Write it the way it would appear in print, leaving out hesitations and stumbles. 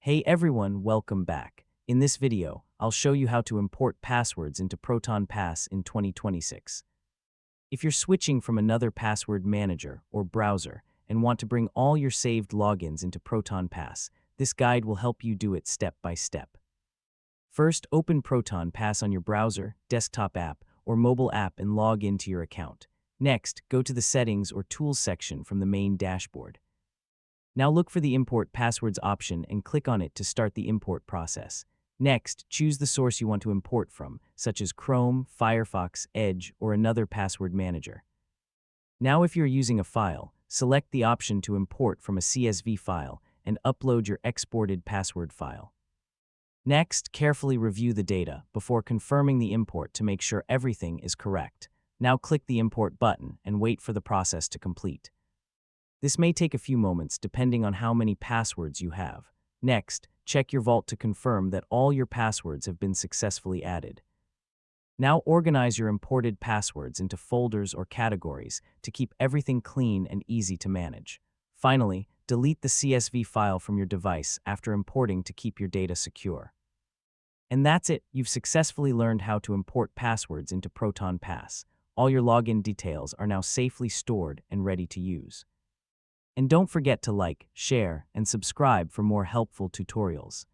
Hey everyone, welcome back. In this video, I'll show you how to import passwords into Proton Pass in 2026. If you're switching from another password manager or browser and want to bring all your saved logins into Proton Pass, this guide will help you do it step by step. First, open Proton Pass on your browser, desktop app, or mobile app and log into your account. Next, go to the Settings or Tools section from the main dashboard. Now look for the Import Passwords option and click on it to start the import process. Next, choose the source you want to import from, such as Chrome, Firefox, Edge, or another password manager. Now if you're using a file, select the option to import from a CSV file and upload your exported password file. Next, carefully review the data before confirming the import to make sure everything is correct. Now click the Import button and wait for the process to complete. This may take a few moments depending on how many passwords you have. Next, check your vault to confirm that all your passwords have been successfully added. Now organize your imported passwords into folders or categories to keep everything clean and easy to manage. Finally, delete the CSV file from your device after importing to keep your data secure. And that's it, you've successfully learned how to import passwords into Proton Pass. All your login details are now safely stored and ready to use. And don't forget to like, share, and subscribe for more helpful tutorials.